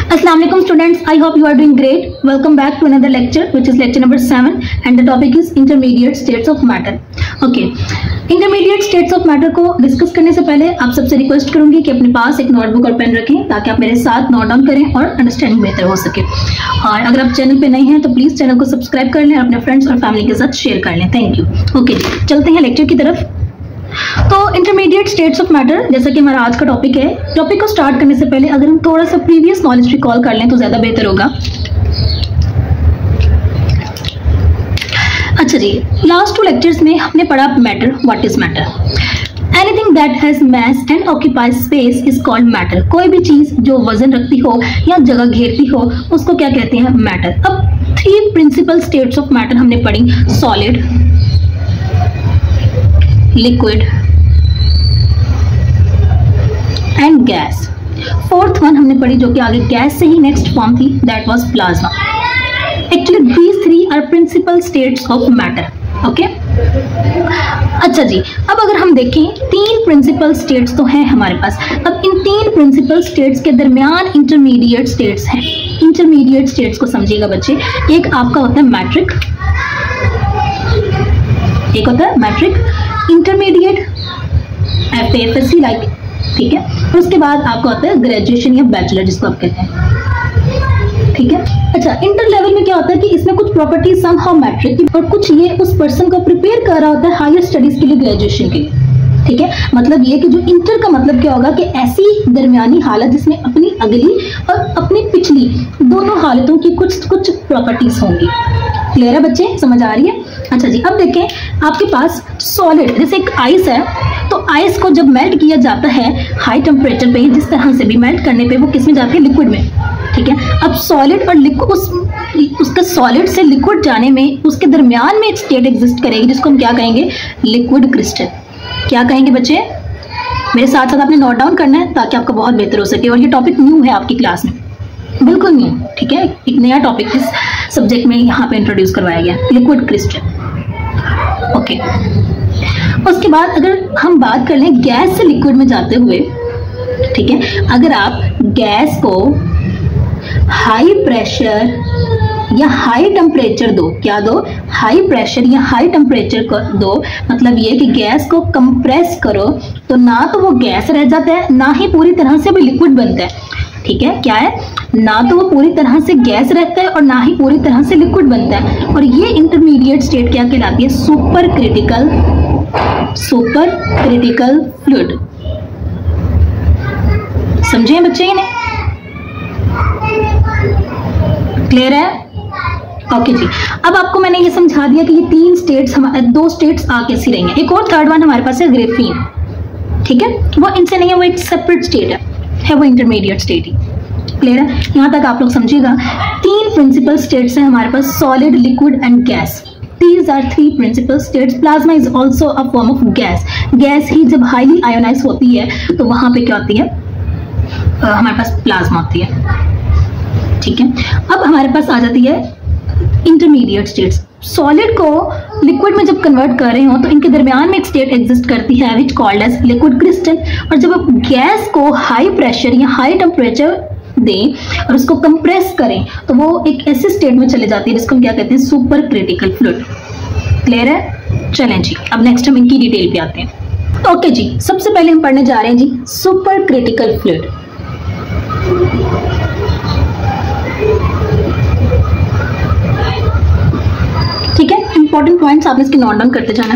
Assalamu alaikum students, I hope you are doing great. Welcome back to another lecture which is lecture number 7 and the topic is intermediate states of matter. Okay, intermediate states of matter को discuss करने से पहले आप सबसे request करूंगी कि अपने पास एक नोटबुक और पेन रखें ताकि आप मेरे साथ नोट डाउन करें और अंडरस्टैंडिंग बेहतर हो सके। और अगर आप चैनल पे नए हैं तो प्लीज चैनल को सब्सक्राइब कर लें और अपने फ्रेंड्स और फैमिली के साथ शेयर कर लें। Thank you. ओके, चलते हैं लेक्चर की तरफ। तो इंटरमीडिएट स्टेट्स ऑफ मैटर जैसा कि हमारा आज का टॉपिक है, टॉपिक को स्टार्ट करने से पहले अगर हम थोड़ा सा प्रीवियस नॉलेज रिकॉल कर लें तो ज्यादा बेहतर होगा। अच्छा जी, लास्ट 2 लेक्चर्स में हमने पढ़ा matter. What is matter? Anything that has mass and occupies space is called matter. कोई भी चीज जो वजन रखती हो या जगह घेरती हो उसको क्या कहते हैं? मैटर। अब 3 प्रिंसिपल स्टेट्स ऑफ मैटर हमने पढ़ी, solid, liquid and gas. 4th one हमने पढ़ी जो कि आगे गैस से ही नेक्स्ट फॉर्म थी, that was plasma. Actually these 3 are principal states of matter. Okay, अच्छा जी, अब अगर हम देखें 3 प्रिंसिपल स्टेट्स तो हैं हमारे पास। अब इन 3 प्रिंसिपल स्टेट्स के दरमियान इंटरमीडिएट स्टेट्स हैं। इंटरमीडिएट स्टेट्स को समझिएगा बच्चे, एक आपका होता है मैट्रिक, एक होता है मैट्रिक, इंटरमीडिएट FAFSC लाइक, ठीक है। और उसके बाद आपका होता है ग्रेजुएशन या बैचलर जिसको आप कहते हैं, ठीक है। अच्छा, इंटर लेवल में क्या होता है कि इसमें कुछ प्रॉपर्टीज समहाउ मैट्रिक की और कुछ ये उस पर्सन को प्रिपेयर कर रहा होता है हायर स्टडीज के लिए, ग्रेजुएशन के लिए, ठीक है। मतलब ये कि जो इंटर का मतलब क्या होगा कि ऐसी दरमियानी हालत जिसमें अपनी अगली और अपनी पिछली दोनों हालतों की कुछ कुछ प्रॉपर्टीज होंगी। क्लियर है बच्चे, समझ आ रही है? अच्छा जी, अब देखें आपके पास सॉलिड जैसे एक आइस है, तो आइस को जब मेल्ट किया जाता है हाई टेम्परेचर पे, जिस तरह से भी मेल्ट करने पे वो किस में जाती है? लिक्विड में, ठीक है। अब सॉलिड और लिक्विड, उसका सॉलिड से लिक्विड जाने में उसके दरमियान में एक स्टेट एग्जिस्ट करेगी जिसको हम क्या कहेंगे? Liquid crystal. क्या कहेंगे बच्चे? मेरे साथ साथ आपने नोट डाउन करना है ताकि आपका बहुत बेहतर हो सके। और ये टॉपिक न्यू है आपकी क्लास में, बिल्कुल न्यू, ठीक है। एक नया टॉपिक इस सब्जेक्ट में यहाँ पे इंट्रोड्यूस करवाया गया, लिक्विड क्रिस्टल। ओके, उसके बाद अगर हम बात कर लें गैस से लिक्विड में जाते हुए, ठीक है, अगर आप गैस को हाई प्रेशर या हाई टेम्परेचर दो, क्या दो? हाई प्रेशर या हाई टेम्परेचर दो, मतलब ये कि गैस को कंप्रेस करो तो ना तो वो गैस रह जाता है ना ही पूरी तरह से भी लिक्विड बनता है, ठीक है। क्या है? ना तो वो पूरी तरह से गैस रहता है और ना ही पूरी तरह से लिक्विड बनता है। और ये इंटरमीडिएट स्टेट क्या कहलाती है? Super critical fluid. समझे बच्चे? इन्हें क्लियर है? ओके जी, अब आपको मैंने ये समझा दिया कि ये 3 स्टेट्स, 2 स्टेट्स आ कैसी रहेंगे। एक और 3rd वन हमारे पास है ग्रेफीन, ठीक है। वो इनसे नहीं है, वो एक सेपरेट स्टेट है वो इंटरमीडिएट स्टेट ही। क्लियर है? यहाँ तक आप लोग समझिएगा। 3 प्रिंसिपल स्टेट्स हैं हमारे पास, solid, liquid and gas. These are 3 principal states. Plasma is also a form of gas. Gas ही जब हाईली आयोनाइज होती है तो वहां पे क्या होती है? हमारे पास प्लाज्मा होती है, ठीक है। अब हमारे पास आ जाती है इंटरमीडिएट स्टेट्स। सॉलिड को लिक्विड में जब कन्वर्ट कर रहे हो तो इनके दरमियान में एक स्टेट एग्जिस्ट करती है विच कॉल्ड एज लिक्विड क्रिस्टल। और जब आप गैस को हाई प्रेशर या हाई टेम्परेचर दें और उसको कंप्रेस करें तो वो एक ऐसे स्टेट में चले जाती है जिसको हम क्या कहते हैं? Super critical fluid. क्लियर है? चलें जी, अब नेक्स्ट हम इनकी डिटेल पे आते हैं। ओके जी, सबसे पहले हम पढ़ने जा रहे हैं जी सुपर क्रिटिकल फ्लूइड। ठीक है, इंपॉर्टेंट पॉइंट्स आपने इसके नोट डाउन करते जाना।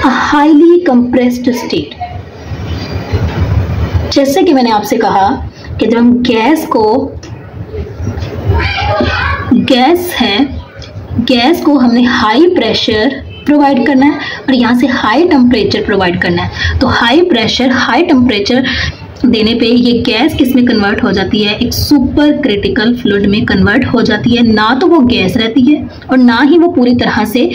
अ हाईली कंप्रेस्ड स्टेट, जैसे कि मैंने आपसे कहा कि जब हम गैस को हमने हाई प्रेशर प्रोवाइड करना है और यहाँ से हाई टेम्परेचर प्रोवाइड करना है, तो हाई प्रेशर हाई टेम्परेचर देने पे ये गैस किस में कन्वर्ट हो जाती है? एक सुपर क्रिटिकल फ्लूइड में कन्वर्ट हो जाती है। ना तो वो गैस रहती है और ना ही वो पूरी तरह से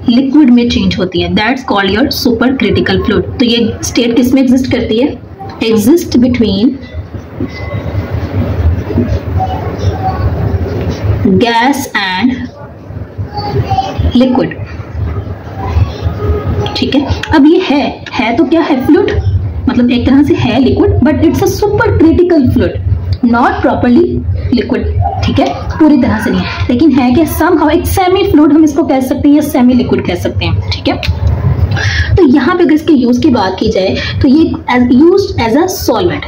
लिक्विड में चेंज होती है। That's called your super critical fluid. तो ये स्टेट किस में एग्जिस्ट करती है? Exist between gas and liquid, ठीक है। अब ये है तो क्या है? फ्लूइड, मतलब एक तरह से है liquid but it's a super critical fluid, not properly liquid, ठीक है, पूरी तरह से नहीं है, लेकिन है कि समहाउ एक सेमी फ्लूइड हम इसको कह सकते हैं या सेमी लिक्विड कह सकते हैं, ठीक है। तो यहाँ पे अगर इसके यूज की बात की जाए तो ये यूज्ड एज अ सॉल्वेंट,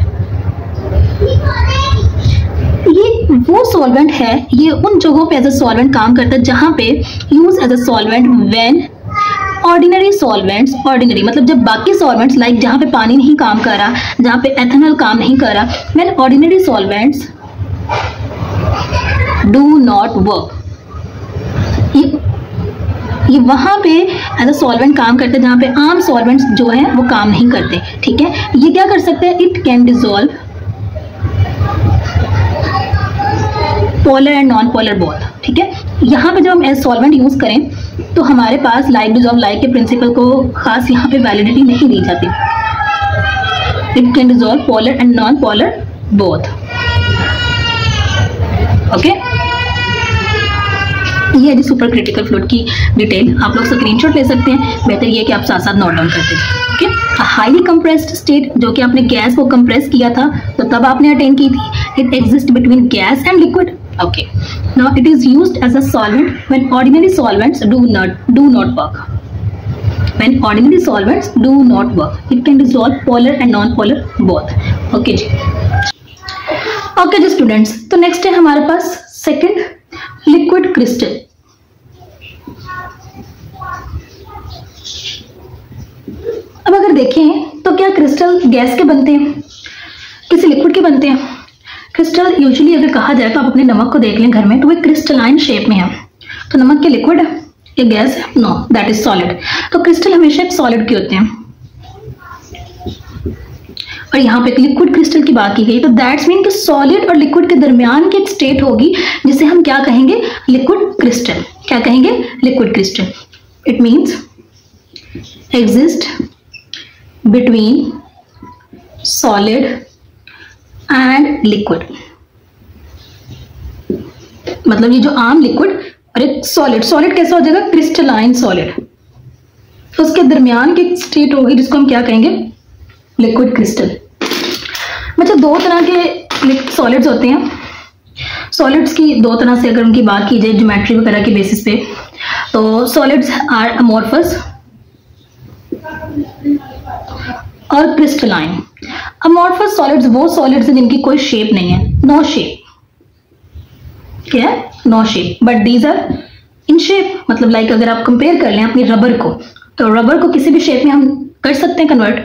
ये वो सॉल्वेंट है, ये उन जगहों पे एज अ सॉल्वेंट काम करता है जहां पे use as a solvent when ordinary solvents, ordinary मतलब जब बाकी सॉल्वेंट्स लाइक जहां पे पानी नहीं काम कर रहा, जहां पे एथेनॉल काम नहीं कर रहा, when ordinary solvents do not work, ये वहां पे एज अ सॉल्वेंट काम करते हैं जहां पे आम सॉल्वेंट्स जो है वो काम नहीं करते, ठीक है। ये क्या कर सकते हैं, it can dissolve polar and non polar both, ठीक है। यहाँ पे जब हम एज सॉल्वेंट यूज करें तो हमारे पास लाइक डिसॉल्व लाइक के प्रिंसिपल को खास यहाँ पे वैलिडिटी नहीं दी जाती, it can dissolve polar and non polar both, okay. ये है सुपर क्रिटिकल फ्लूइड की डिटेल, आप लोग स्क्रीनशॉट ले सकते हैं, बेहतर ये कि आप साथ साथ नोट डाउन करते हैं, ओके। हाईली कंप्रेस्ड स्टेट, जो कि आपने गैस को कंप्रेस किया था तो तब आपने अटेन की थी, it exist between gas and liquid, okay. Now it is used as a solvent when ordinary solvents do not work. When ordinary solvents do not work, it can dissolve polar and non-polar both. Okay जी. Okay जी students. तो next है हमारे पास second liquid crystal. अब अगर देखें तो क्या क्रिस्टल गैस के बनते हैं, किसी लिक्विड के बनते हैं? क्रिस्टल यूजुअली अगर कहा जाए तो आप अपने नमक को देख लें घर में तो वो क्रिस्टलाइन शेप में है, तो नमक के लिक्विड है या गैस है? No, that is solid. तो क्रिस्टल हमेशा एक सॉलिड के होते हैं और यहाँ पे एक लिक्विड क्रिस्टल की बात की गई, तो दैट्स मीन कि सॉलिड और लिक्विड के दरमियान की एक स्टेट होगी जिसे हम क्या कहेंगे, लिक्विड क्रिस्टल। क्या कहेंगे, liquid crystal. It means exist between solid and liquid, मतलब ये जो आम लिक्विड और एक सॉलिड, सॉलिड कैसा हो जाएगा, क्रिस्टलाइन सॉलिड, तो उसके दरमियान की स्टेट होगी जिसको हम क्या कहेंगे, लिक्विड क्रिस्टल। मतलब दो तरह के सॉलिड्स होते हैं, सॉलिड्स की दो तरह से अगर उनकी बात की जाए ज्योमेट्री वगैरह के बेसिस पे, तो सॉलिड्स आर अमोर्फस और क्रिस्टलाइन। अमोर्फस सॉलिड्स वो सॉलिड्स हैं जिनकी कोई शेप नहीं है, नो शेप, क्या है, no shape, but these are in shape. मतलब लाइक अगर आप कंपेयर कर लें अपनी रबर को, तो रबर को किसी भी शेप में हम कर सकते हैं कन्वर्ट,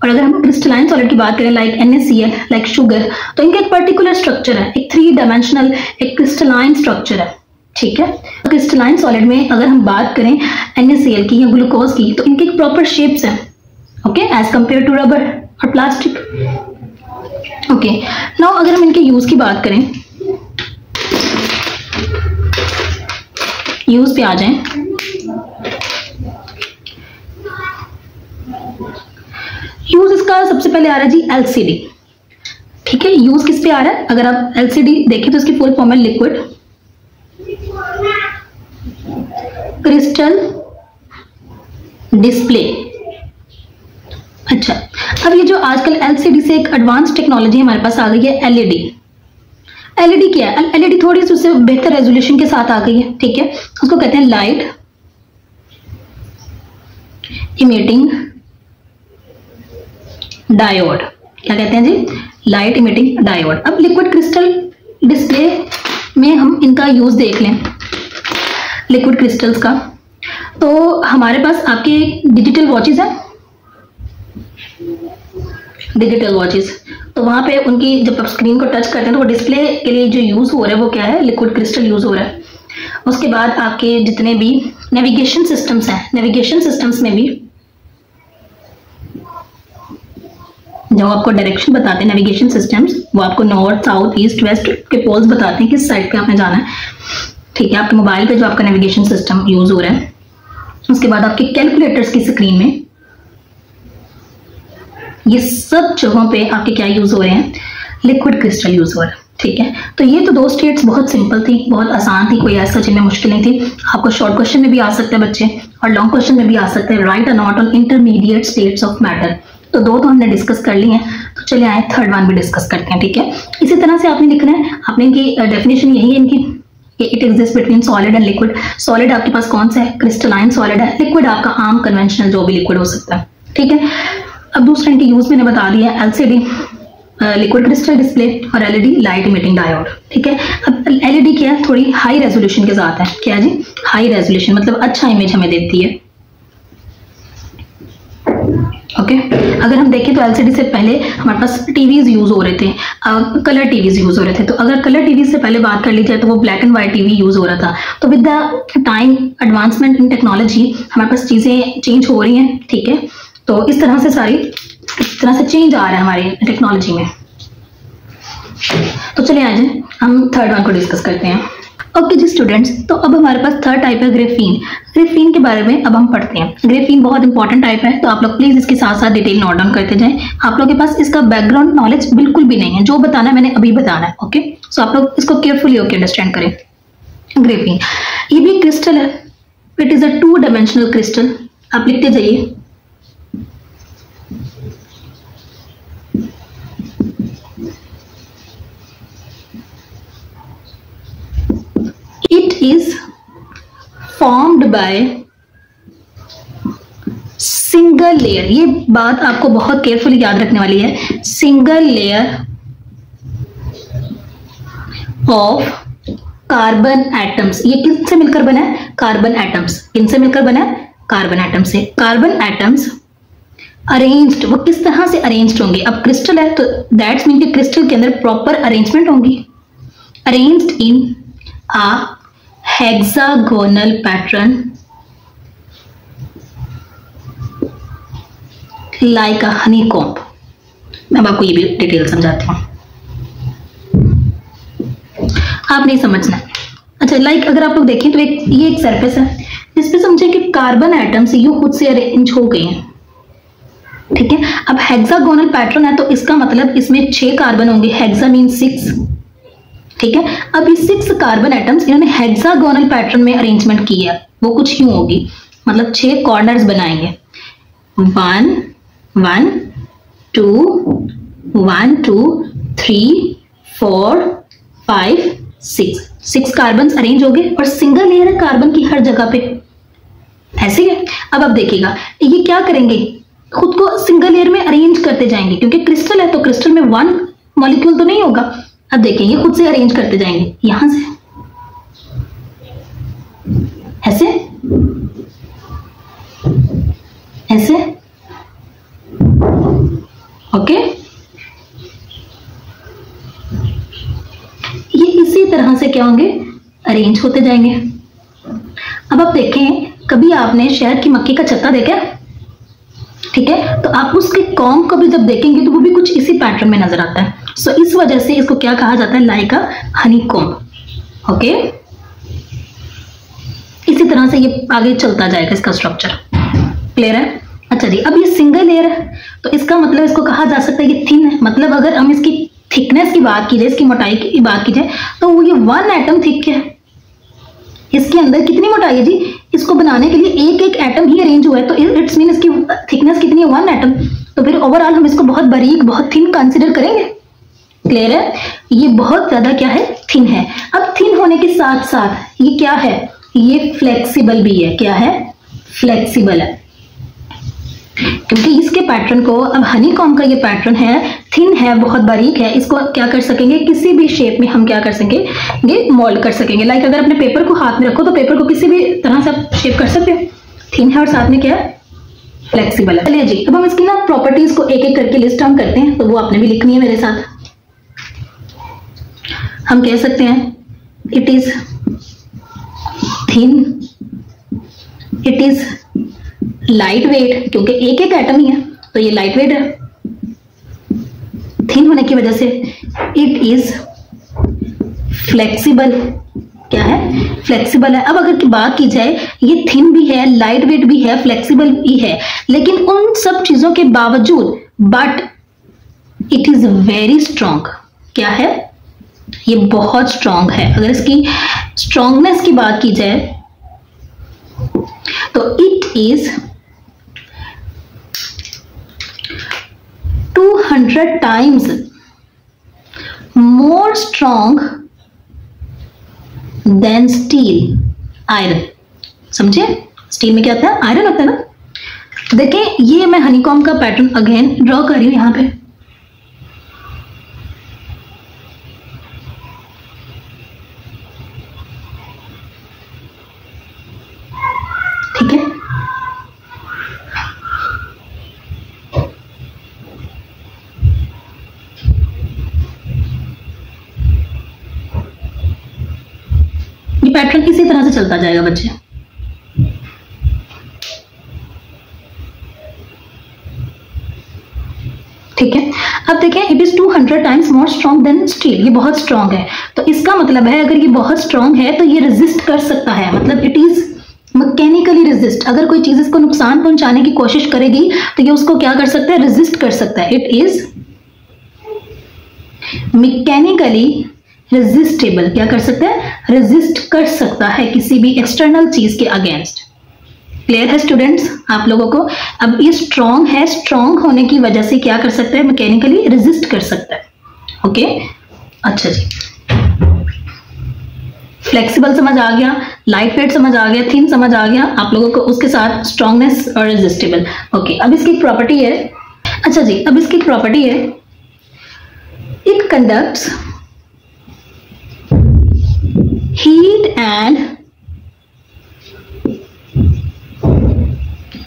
और अगर हम क्रिस्टलाइन सॉलिड की बात करें लाइक NaCl, लाइक शुगर, तो इनका एक पर्टिकुलर स्ट्रक्चर है, एक 3 डायमेंशनल एक क्रिस्टलाइन स्ट्रक्चर है, ठीक है। क्रिस्टलाइन सॉलिड में अगर हम बात करें NaCl की या ग्लूकोज की, तो इनके एक प्रॉपर शेप्स हैं, okay, as compare to rubber और प्लास्टिक, ओके। नाउ अगर हम इनके यूज की बात करें, यूज पे आ जाएं, यूज इसका सबसे पहले आ रहा है जी LCD, ठीक है। यूज किस पे आ रहा है, अगर आप LCD देखें तो इसकी फुल फॉर्म है लिक्विड क्रिस्टल डिस्प्ले। अच्छा, अब ये जो आजकल LCD से एक एडवांस टेक्नोलॉजी हमारे पास आ गई है LED। LED क्या है, LED थोड़ी सी उससे बेहतर रेजोल्यूशन के साथ आ गई है, ठीक है। उसको कहते हैं लाइट इमिटिंग डायोड। क्या कहते हैं जी, लाइट इमिटिंग डायोड। अब लिक्विड क्रिस्टल डिस्प्ले में हम इनका यूज देख लें, लिक्विड क्रिस्टल्स का, तो हमारे पास आपके डिजिटल वॉचेस हैं, डिजिटल वॉचेस, तो वहां पे उनकी जब आप स्क्रीन को टच करते हैं तो वो डिस्प्ले के लिए जो यूज हो रहा है वो क्या है, लिक्विड क्रिस्टल यूज हो रहा है। उसके बाद आपके जितने भी नेविगेशन सिस्टम्स हैं, नेविगेशन सिस्टम्स में भी जो आपको डायरेक्शन बताते हैं, नेविगेशन सिस्टम्स, वो आपको नॉर्थ साउथ ईस्ट वेस्ट के पोल्स बताते हैं किस साइड पे आपने जाना है, ठीक है। आपके मोबाइल पे जो आपका नेविगेशन सिस्टम यूज हो रहा है, उसके बाद आपके कैलकुलेटर्स की स्क्रीन में, ये सब जगहों पे आपके क्या यूज हो रहे हैं, लिक्विड क्रिस्टल यूज हो रहा है, ठीक है। तो ये तो दो स्टेट्स बहुत सिंपल थी, बहुत आसान थी, कोई ऐसा जिनमें मुश्किल नहीं थी। आपको शॉर्ट क्वेश्चन में भी आ सकते हैं बच्चे और लॉन्ग क्वेश्चन में भी आ सकते हैं, right a not on intermediate states of matter. तो 2 तो हमने डिस्कस कर ली हैं, तो चलिए आए थर्ड वन भी डिस्कस करते हैं, ठीक है। इसी तरह से आपने लिखना है, आपने इनकी डेफिनेशन यही है इनकी, it exist between solid and liquid. Solid आपके पास कौन सा है, क्रिस्टलाइन सॉलिड है, लिक्विड आपका आम कन्वेंशनल जो भी लिक्विड हो सकता है, ठीक है। अब दूसरा इनके यूज मैंने बता दिया, एलसीडी लिक्विड क्रिस्टल डिस्प्ले और एलईडी लाइट इमिटिंग डायोड, ठीक है। अब एलईडी क्या है, थोड़ी हाई रेजोल्यूशन के साथ है, क्या है जी, हाई रेजोल्यूशन, मतलब अच्छा इमेज हमें देती है, ओके। अगर हम देखें तो एलसीडी से पहले हमारे पास टीवीज यूज हो रहे थे, कलर टीवीज यूज हो रहे थे, तो अगर कलर टीवी से पहले बात कर ली जाए तो वो black and white TV use हो रहा था। तो with the time advancement in technology हमारे पास चीजें चेंज हो रही हैं, ठीक है। तो इस तरह से इस तरह से चेंज आ रहा है हमारी टेक्नोलॉजी में। तो चलिए आज हम थर्ड वन को डिस्कस करते हैं। ओके जी स्टूडेंट्स, तो अब हमारे पास थर्ड टाइप है ग्रेफीन। ग्रेफीन के बारे में अब हम पढ़ते हैं। ग्रेफीन बहुत इंपॉर्टेंट टाइप है, तो आप लोग प्लीज इसके साथ साथ डिटेल नोट डाउन करते जाएं। आप लोग के पास इसका बैकग्राउंड नॉलेज बिल्कुल भी नहीं है, जो बताना है मैंने अभी बताना है, ओके। सो आप लोग इसको केयरफुली होकर अंडरस्टैंड करें। ग्रेफीन ये भी क्रिस्टल है, it is a 2 dimensional crystal. आप लिखते जाइए, it is formed by single layer। ये बात आपको बहुत केयरफुली याद रखने वाली है, single layer of carbon atoms. ये किससे मिलकर बना है, कार्बन एटम्स। किनसे मिलकर बना है, कार्बन एटम से। कार्बन एटम्स अरेंज्ड, वो किस तरह से अरेंज्ड होंगे, अब क्रिस्टल है तो दैट्स मीन कि क्रिस्टल के अंदर प्रॉपर अरेंजमेंट होंगी। Arranged in a hexagonal pattern like a honeycomb। मैं आपको ये भी डिटेल समझाती हूँ, आप नहीं समझना। अच्छा, लाइक अगर आप लोग देखें तो ये एक सरफेस है जिसपे समझे कि कार्बन एटम्स यूं खुद से अरेंज हो गए हैं, ठीक है। अब हेक्सागोनल पैटर्न है तो इसका मतलब इसमें 6 कार्बन होंगे, हेक्सा मीन 6, ठीक है। अब ये 6 कार्बन एटम्स इन्होंने हेक्सागोनल पैटर्न में अरेंजमेंट की है, वो कुछ यूं होगी, मतलब 6 कॉर्नर्स बनाएंगे, 1 1 2 1 2 3 4 5 6 कार्बन अरेंज हो गए और सिंगल लेयर है कार्बन की हर जगह पे, ऐसे है। अब आप देखिएगा ये क्या करेंगे, खुद को सिंगल लेयर में अरेंज करते जाएंगे, क्योंकि क्रिस्टल है तो क्रिस्टल में 1 मॉलिक्यूल तो नहीं होगा। अब देखिए ये खुद से अरेंज करते जाएंगे, यहां से ऐसे ऐसे, ओके। ये इसी तरह से क्या होंगे, अरेंज होते जाएंगे। अब आप देखें, कभी आपने शहद की मक्खी का छत्ता देखा, ठीक है, तो आप उसके कॉम्ब को भी जब देखेंगे तो वो भी कुछ इसी पैटर्न में नजर आता है। सो इस वजह से इसको क्या कहा जाता है, लाइक अ हनीकॉम्ब, ओके। इसी तरह से ये आगे चलता जाएगा इसका स्ट्रक्चर, क्लियर है। अच्छा जी, अब ये सिंगल लेयर है तो इसका मतलब इसको कहा जा सकता है ये थिन है, मतलब अगर हम इसकी थिकनेस की बात की जाए, इसकी मोटाई की बात की जाए तो वो ये 1 एटम थिक है। इसके अंदर कितनी मोटाई है जी, इसको बनाने के लिए एक एटम ही अरेंज हुआ है, तो इट्स मीन इसकी थिकनेस कितनी है, 1 एटम। तो फिर ओवरऑल हम इसको बहुत बारीक, बहुत थिन कंसिडर करेंगे, क्लियर है। ये बहुत ज्यादा क्या है, थिन है। अब थिन होने के साथ साथ ये क्या है, ये फ्लेक्सिबल भी है। क्या है, फ्लेक्सिबल है, क्योंकि इसके पैटर्न को, अब हनीकॉम्ब का ये पैटर्न है, थिन है, बहुत बारीक है, इसको क्या कर सकेंगे, किसी भी शेप में हम क्या कर सकेंगे, मोल्ड कर सकेंगे। लाइक अगर अपने पेपर को हाथ में रखो तो पेपर को किसी भी तरह से आप शेप कर सकते हो, थिन है और साथ में क्या है, फ्लेक्सिबल है। चलिए जी, अब हम इसकी ना प्रॉपर्टीज को एक एक करके लिस्ट डाउन करते हैं, तो वो आपने भी लिखनी है मेरे साथ। हम कह सकते हैं it is thin, it is light weight, क्योंकि एक एटम ही है तो ये लाइट वेट है। थिन होने की वजह से इट इज फ्लेक्सिबल, क्या है, फ्लेक्सिबल है। अब अगर की बात की जाए, ये थिन भी है, लाइट वेट भी है, फ्लेक्सिबल भी है, लेकिन उन सब चीजों के बावजूद but it is very strong. क्या है, ये बहुत स्ट्रॉन्ग है। अगर इसकी स्ट्रॉन्गनेस की बात की जाए तो it is 200 times more strong than steel, iron. समझे, स्टील में क्या होता है, आयरन होता है ना। देखें ये मैं हनीकॉम्ब का पैटर्न अगेन ड्रॉ कर रही हूं यहां पे, ठीक है। ये पैटर्न इसी तरह से चलता जाएगा बच्चे। ठीक है, अब देखें it is 200 times more strong than steel, ये बहुत स्ट्रॉन्ग है। तो इसका मतलब है अगर ये बहुत स्ट्रॉन्ग है तो ये रेजिस्ट कर सकता है, मतलब इट इज मैकेनिकली रेजिस्ट। अगर कोई चीज इसको नुकसान पहुंचाने की कोशिश करेगी तो ये उसको क्या कर सकता है, रेजिस्ट कर सकता है। इट इज मैकेनिकली रेजिस्टेबल, क्या कर सकता है, रेजिस्ट कर सकता है किसी भी एक्सटर्नल चीज के अगेंस्ट। क्लियर है स्टूडेंट्स आप लोगों को। अब ये स्ट्रॉन्ग है, स्ट्रॉन्ग होने की वजह से क्या कर सकता है, मैकेनिकली रेजिस्ट कर सकता है। ओके, अच्छा जी, फ्लेक्सिबल समझ आ गया, लाइट वेट समझ आ गया, थिन समझ आ गया आप लोगों को, उसके साथ स्ट्रॉन्गनेस और रेजिस्टेबल। ओके, अब इसकी प्रॉपर्टी है, अच्छा जी, अब इसकी प्रॉपर्टी है it conducts heat and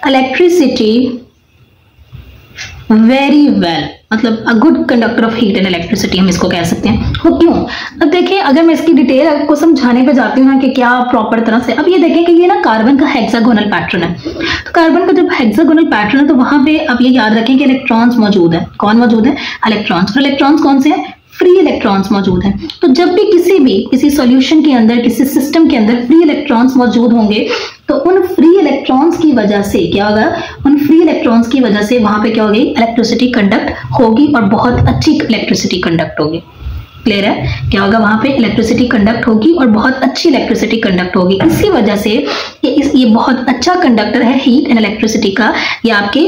electricity very well, मतलब a good conductor of heat and electricity हम इसको कह सकते हैं। वो क्यों, अब देखिए अगर मैं इसकी डिटेल आपको समझाने पे जाती हूँ ना कि क्या प्रॉपर तरह से, अब ये देखें कि ये ना कार्बन का हेक्सागोनल पैटर्न है। तो कार्बन का जब हेक्सागोनल पैटर्न है तो वहां पे अब ये याद रखें कि इलेक्ट्रॉन्स मौजूद है। कौन मौजूद है, इलेक्ट्रॉन्स। और इलेक्ट्रॉन्स कौन से हैं, फ्री इलेक्ट्रॉन्स मौजूद हैं। तो जब भी किसी सॉल्यूशन के अंदर, किसी सिस्टम के अंदर फ्री इलेक्ट्रॉन्स मौजूद होंगे तो उन फ्री इलेक्ट्रॉन्स की वजह से क्या होगा, उन फ्री इलेक्ट्रॉन्स की वजह से वहां पे क्या होगी, इलेक्ट्रिसिटी कंडक्ट होगी और बहुत अच्छी इलेक्ट्रिसिटी कंडक्ट होगी। क्लियर है, क्या होगा, वहां पे इलेक्ट्रिसिटी कंडक्ट होगी और बहुत अच्छी इलेक्ट्रिसिटी कंडक्ट होगी। इसी वजह से ये बहुत अच्छा कंडक्टर है हीट एंड इलेक्ट्रिसिटी का। ये आपके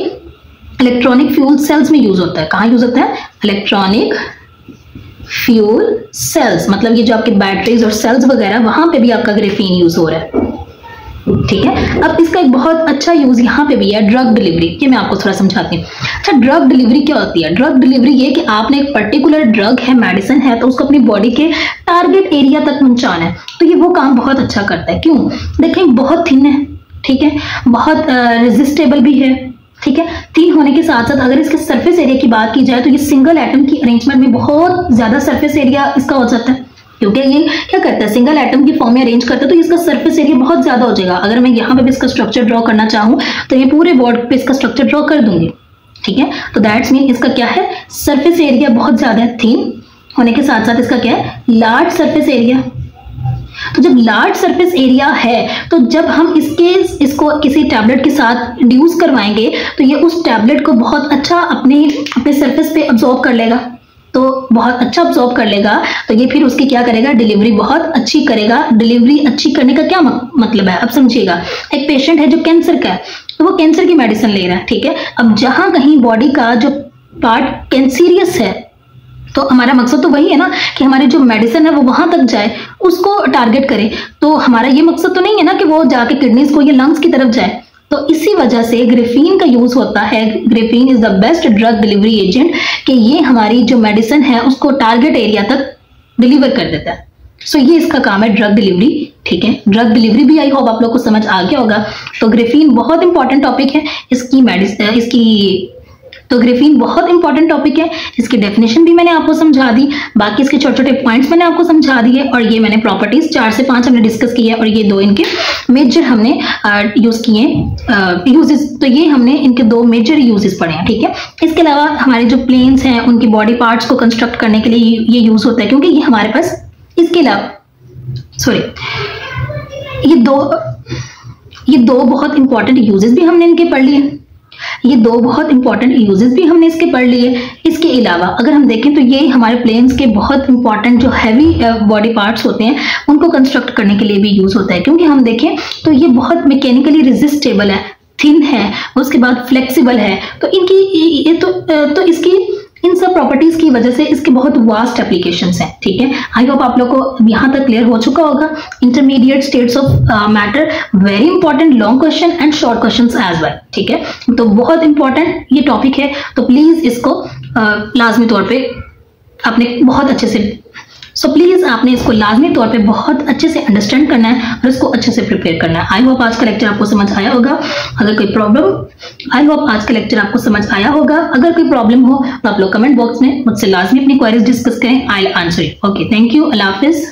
इलेक्ट्रॉनिक फ्यूल सेल्स में यूज होता है। कहाँ यूज होता है, इलेक्ट्रॉनिक फ्यूल सेल्स, मतलब ये जो आपके बैटरीज और सेल्स वगैरह, वहां पे भी आपका ग्रेफीन यूज हो रहा है। ठीक है, अब इसका एक बहुत अच्छा यूज यहाँ पे भी है, ड्रग डिलीवरी। ये मैं आपको थोड़ा समझाती हूँ। अच्छा, ड्रग डिलीवरी क्या होती है, ड्रग डिलीवरी ये कि आपने एक पर्टिकुलर ड्रग है, मेडिसिन है, तो उसको अपनी बॉडी के टारगेट एरिया तक पहुंचाना है। तो ये वो काम बहुत अच्छा करता है। क्यों, देखें बहुत थिन है, ठीक है, बहुत रेजिस्टेबल भी है, ठीक है। थिन होने के साथ साथ अगर इसके सरफेस एरिया की बात की जाए तो ये सिंगल एटम की अरेंजमेंट में बहुत ज्यादा सरफेस एरिया इसका हो जाता है, क्योंकि ये क्या करता है, सिंगल एटम की फॉर्म में अरेंज करता है, तो इसका सरफेस एरिया बहुत ज्यादा हो जाएगा। अगर मैं यहाँ पे भी इसका स्ट्रक्चर ड्रॉ करना चाहूँ तो ये पूरे बोर्ड पे इसका स्ट्रक्चर ड्रॉ कर दूंगी, ठीक है। तो दैट्स मीन इसका क्या है, सरफेस एरिया बहुत ज्यादा है, थिन होने के साथ साथ इसका क्या है, लार्ज सरफेस एरिया। तो जब लार्ज सरफेस एरिया है तो जब हम इसको किसी टैबलेट के साथ इंड्यूस करवाएंगे तो ये उस टैबलेट को बहुत अच्छा अपने सरफेस पे अब्सॉर्ब कर लेगा, तो बहुत अच्छा अब्सॉर्ब कर लेगा। तो ये फिर उसकी क्या करेगा, डिलीवरी बहुत अच्छी करेगा। डिलीवरी अच्छी करने का क्या मतलब है, अब समझिएगा। एक पेशेंट है जो कैंसर का है, तो वो कैंसर की मेडिसिन ले रहा है, ठीक है। अब जहां कहीं बॉडी का जो पार्ट कैंसीरियस है तो हमारा मकसद तो वही है ना कि हमारी जो मेडिसिन है वो वहां तक जाए, उसको टारगेट करे। तो हमारा ये मकसद तो नहीं है ना कि वो जाके किडनीज को या लंग्स की तरफ जाए। तो इसी वजह से ग्रेफीन का यूज होता है। Graphene is the best drug delivery agent, कि ये हमारी जो मेडिसिन है उसको टारगेट एरिया तक डिलीवर कर देता है। सो ये इसका काम है, ड्रग डिलीवरी, ठीक है। ड्रग डिलीवरी भी आई होप आप लोग को समझ आ गया होगा। तो ग्रेफीन बहुत इंपॉर्टेंट टॉपिक है, तो ग्रेफीन बहुत इंपॉर्टेंट टॉपिक है। इसकी डेफिनेशन भी मैंने आपको समझा दी, बाकी इसके छोटे छोटे पॉइंट्स मैंने आपको समझा दिए, और ये मैंने प्रॉपर्टीज 4 से 5 हमने डिस्कस की है, और ये 2 इनके मेजर हमने यूज किए यूजेस। तो ये हमने इनके 2 मेजर यूजेस पढ़े हैं, ठीक है। इसके अलावा हमारे जो प्लेन्स हैं उनकी बॉडी पार्ट्स को कंस्ट्रक्ट करने के लिए ये यूज होता है, क्योंकि ये हमारे पास इसके अलावा ये दो बहुत इंपॉर्टेंट यूजेस भी हमने इनके पढ़ लिए। ये 2 बहुत इंपॉर्टेंट यूजेस भी हमने इसके पढ़ लिए। इसके अलावा अगर हम देखें तो ये हमारे प्लेन्स के बहुत इंपॉर्टेंट जो हैवी बॉडी पार्ट्स होते हैं उनको कंस्ट्रक्ट करने के लिए भी यूज होता है, क्योंकि हम देखें तो ये बहुत मैकेनिकली रेजिस्टेबल है। थिन है, उसके बाद फ्लेक्सिबल है। तो इनकी ये तो इसकी इन सब प्रॉपर्टीज की वजह से इसके बहुत वास्ट एप्लीकेशंस हैं। ठीक है, आई होप आप लोग को यहाँ तक क्लियर हो चुका होगा। Intermediate states of matter, very important long question and short questions as well. ठीक है, तो बहुत इंपॉर्टेंट ये टॉपिक है, तो प्लीज इसको लाजमी तौर पे आपने बहुत अच्छे से प्लीज आपने इसको लाजमी तौर पे बहुत अच्छे से अंडरस्टैंड करना है और इसको अच्छे से प्रिपेयर करना है। आई होप आज का लेक्चर आपको समझ आया होगा। अगर कोई प्रॉब्लम आई होप आज का लेक्चर आपको समझ आया होगा। अगर कोई प्रॉब्लम हो तो आप लोग कमेंट बॉक्स में मुझसे लाजमी अपनी क्वेरीज डिस्कस करें। I will answer you. Okay, thank you, Allah Hafiz.